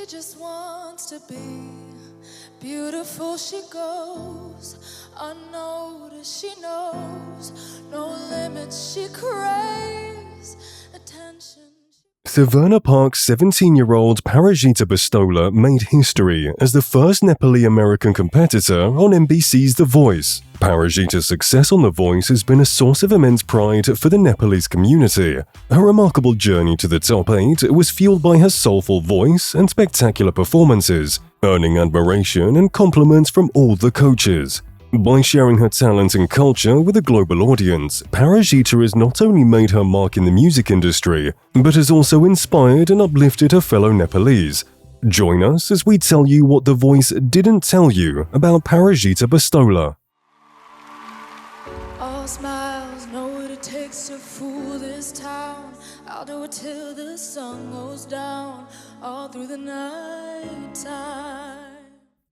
She just wants to be beautiful. She goes unnoticed. She knows no limits. She craves attention. Severna Park's 17-year-old Parijita Bastola made history as the first Nepali-American competitor on NBC's The Voice. Parijita's success on The Voice has been a source of immense pride for the Nepalese community. Her remarkable journey to the top 8 was fueled by her soulful voice and spectacular performances, earning admiration and compliments from all the coaches. By sharing her talent and culture with a global audience, Parijita has not only made her mark in the music industry, but has also inspired and uplifted her fellow Nepalese. Join us as we tell you what The Voice didn't tell you about Parijita Bastola. All smiles, know what it takes to fool this town. I'll do it till the sun goes down, all through the night time.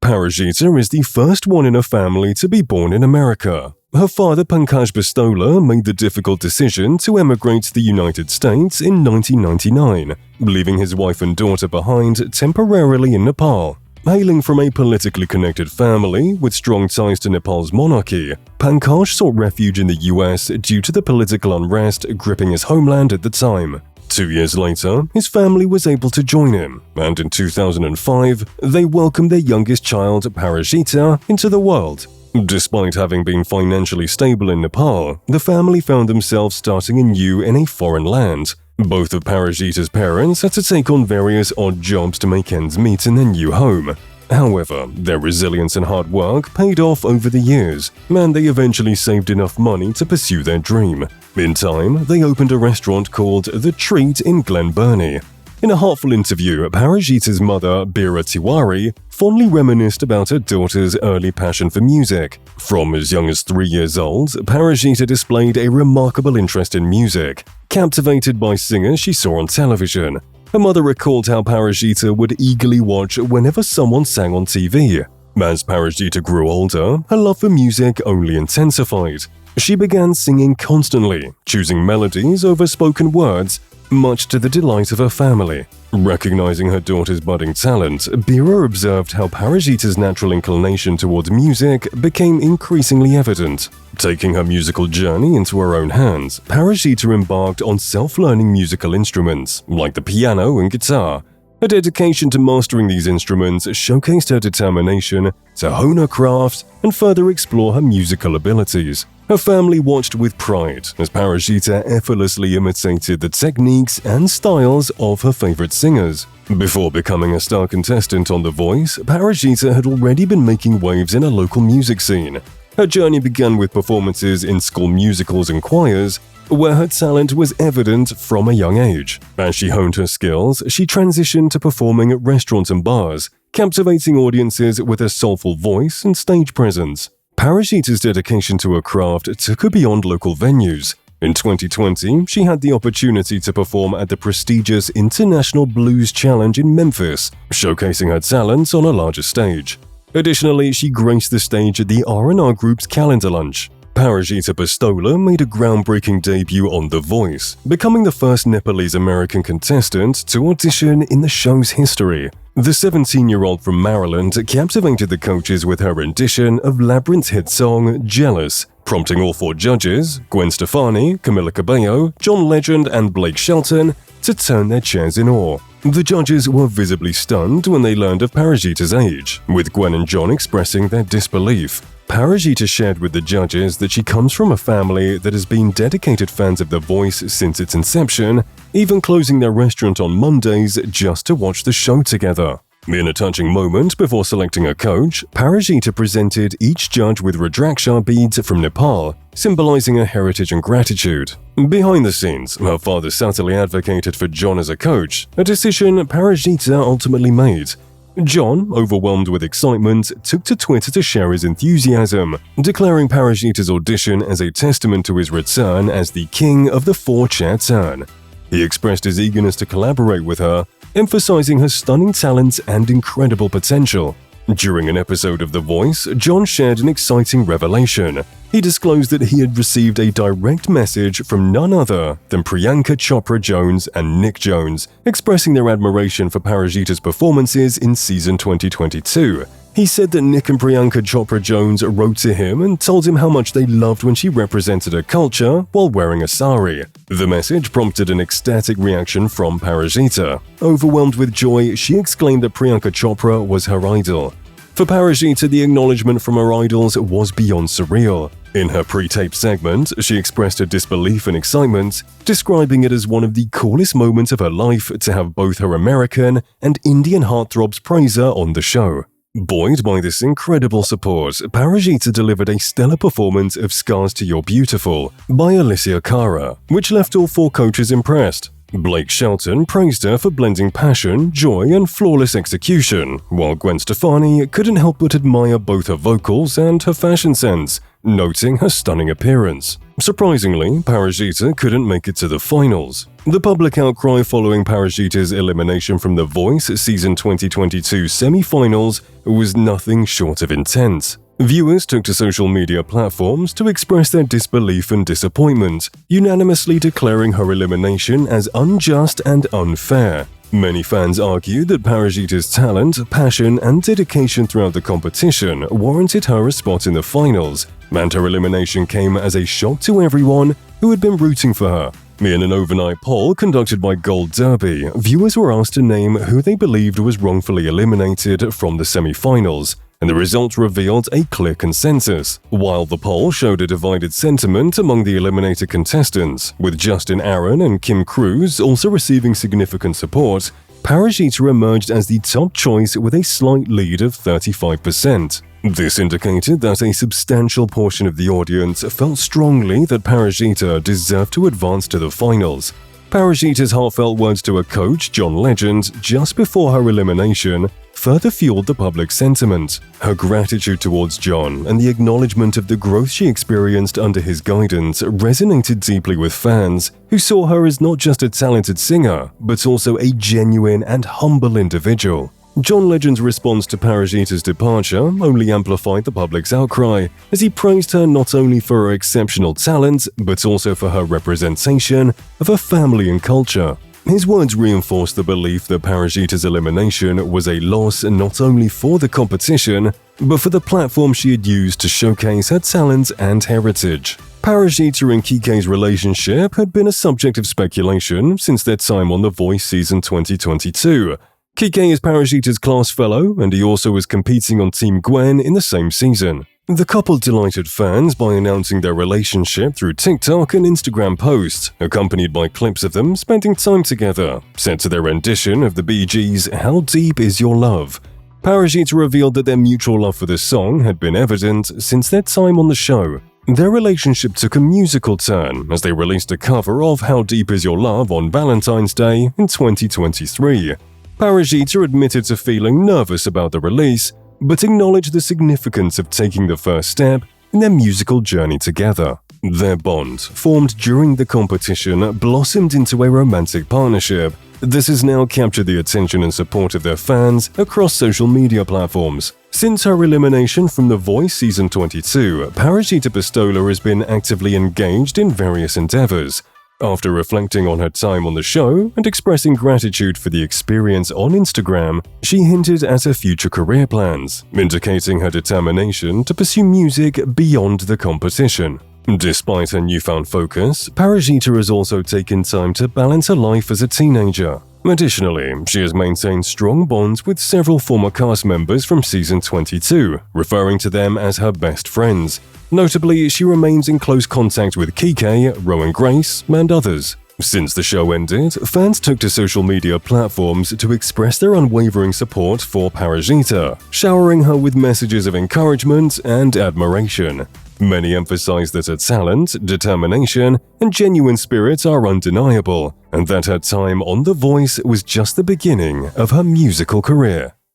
Parijita is the first one in her family to be born in America. Her father, Pankaj Bastola, made the difficult decision to emigrate to the United States in 1999, leaving his wife and daughter behind temporarily in Nepal. Hailing from a politically connected family with strong ties to Nepal's monarchy, Pankaj sought refuge in the US due to the political unrest gripping his homeland at the time. 2 years later, his family was able to join him, and in 2005, they welcomed their youngest child, Parijita, into the world. Despite having been financially stable in Nepal, the family found themselves starting anew in a foreign land. Both of Parijita's parents had to take on various odd jobs to make ends meet in their new home. However, their resilience and hard work paid off over the years, and they eventually saved enough money to pursue their dream. In time, they opened a restaurant called The Treat in Glen Burnie. In a heartful interview, Parijita's mother, Bira Tiwari, fondly reminisced about her daughter's early passion for music. From as young as 3 years old, Parijita displayed a remarkable interest in music, captivated by singers she saw on television. Her mother recalled how Parijita would eagerly watch whenever someone sang on TV. As Parijita grew older, her love for music only intensified. She began singing constantly, choosing melodies over spoken words, much to the delight of her family. Recognizing her daughter's budding talent, Bira observed how Parijita's natural inclination towards music became increasingly evident. Taking her musical journey into her own hands, Parijita embarked on self-learning musical instruments, like the piano and guitar. Her dedication to mastering these instruments showcased her determination to hone her craft and further explore her musical abilities. Her family watched with pride as Parijita effortlessly imitated the techniques and styles of her favorite singers. Before becoming a star contestant on The Voice, Parijita had already been making waves in a local music scene. Her journey began with performances in school musicals and choirs, where her talent was evident from a young age. As she honed her skills, she transitioned to performing at restaurants and bars, captivating audiences with her soulful voice and stage presence. Parijita's dedication to her craft took her beyond local venues. In 2020, she had the opportunity to perform at the prestigious International Blues Challenge in Memphis, showcasing her talents on a larger stage. Additionally, she graced the stage at the R&R Group's Calendar Lunch. Parijita Bastola made a groundbreaking debut on The Voice, becoming the first Nepalese-American contestant to audition in the show's history. The 17-year-old from Maryland captivated the coaches with her rendition of Labyrinth's hit song Jealous, prompting all 4 judges, Gwen Stefani, Camila Cabello, John Legend, and Blake Shelton, to turn their chairs in awe. The judges were visibly stunned when they learned of Parijita's age, with Gwen and John expressing their disbelief. Parijita shared with the judges that she comes from a family that has been dedicated fans of The Voice since its inception, even closing their restaurant on Mondays just to watch the show together. In a touching moment before selecting a coach, Parijita presented each judge with Rudraksha beads from Nepal, symbolizing her heritage and gratitude. Behind the scenes, her father subtly advocated for John as a coach, a decision Parijita ultimately made. John, overwhelmed with excitement, took to Twitter to share his enthusiasm, declaring Parijita's audition as a testament to his return as the king of the 4-chair turn. He expressed his eagerness to collaborate with her, emphasizing her stunning talents and incredible potential. During an episode of The Voice, John shared an exciting revelation. He disclosed that he had received a direct message from none other than Priyanka Chopra Jones and Nick Jones, expressing their admiration for Parijita's performances in season 2022. He said that Nick and Priyanka Chopra Jones wrote to him and told him how much they loved when she represented her culture while wearing a sari. The message prompted an ecstatic reaction from Parijita. Overwhelmed with joy, she exclaimed that Priyanka Chopra was her idol. For Parijita, the acknowledgement from her idols was beyond surreal. In her pre-tape segment, she expressed her disbelief and excitement, describing it as one of the coolest moments of her life to have both her American and Indian heartthrobs praise her on the show. Buoyed by this incredible support, Parijita delivered a stellar performance of Scars to Your Beautiful by Alicia Cara, which left all four coaches impressed. Blake Shelton praised her for blending passion, joy, and flawless execution, while Gwen Stefani couldn't help but admire both her vocals and her fashion sense, noting her stunning appearance. Surprisingly, Parijita couldn't make it to the finals. The public outcry following Parijita's elimination from The Voice season 2022 semi-finals was nothing short of intense. Viewers took to social media platforms to express their disbelief and disappointment, unanimously declaring her elimination as unjust and unfair. Many fans argued that Parijita's talent, passion, and dedication throughout the competition warranted her a spot in the finals, and her elimination came as a shock to everyone who had been rooting for her. In an overnight poll conducted by Gold Derby, viewers were asked to name who they believed was wrongfully eliminated from the semi-finals, and the results revealed a clear consensus. While the poll showed a divided sentiment among the eliminated contestants, with Justin Aaron and Kim Cruz also receiving significant support, Parijita emerged as the top choice with a slight lead of 35%. This indicated that a substantial portion of the audience felt strongly that Parijita deserved to advance to the finals. Parijita's heartfelt words to her coach, John Legend, just before her elimination, further fueled the public sentiment. Her gratitude towards John and the acknowledgement of the growth she experienced under his guidance resonated deeply with fans, who saw her as not just a talented singer, but also a genuine and humble individual. John Legend's response to Parijita's departure only amplified the public's outcry, as he praised her not only for her exceptional talent, but also for her representation of her family and culture. His words reinforced the belief that Parijita's elimination was a loss not only for the competition, but for the platform she had used to showcase her talent and heritage. Parijita and Kike's relationship had been a subject of speculation since their time on The Voice season 2022. Kike is Parijita's class fellow, and he also was competing on Team Gwen in the same season. The couple delighted fans by announcing their relationship through TikTok and Instagram posts, accompanied by clips of them spending time together, set to their rendition of the Bee Gees' How Deep Is Your Love. Parijita revealed that their mutual love for the song had been evident since their time on the show. Their relationship took a musical turn as they released a cover of How Deep Is Your Love on Valentine's Day in 2023. Parijita admitted to feeling nervous about the release, but acknowledged the significance of taking the first step in their musical journey together. Their bond, formed during the competition, blossomed into a romantic partnership. This has now captured the attention and support of their fans across social media platforms. Since her elimination from The Voice season 22, Parijita Bastola has been actively engaged in various endeavors. After reflecting on her time on the show and expressing gratitude for the experience on Instagram, she hinted at her future career plans, indicating her determination to pursue music beyond the competition. Despite her newfound focus, Parijita has also taken time to balance her life as a teenager. Additionally, she has maintained strong bonds with several former cast members from season 22, referring to them as her best friends. Notably, she remains in close contact with Kike, Rowan Grace, and others. Since the show ended, fans took to social media platforms to express their unwavering support for Parijita, showering her with messages of encouragement and admiration. Many emphasize that her talent, determination, and genuine spirit are undeniable, and that her time on The Voice was just the beginning of her musical career.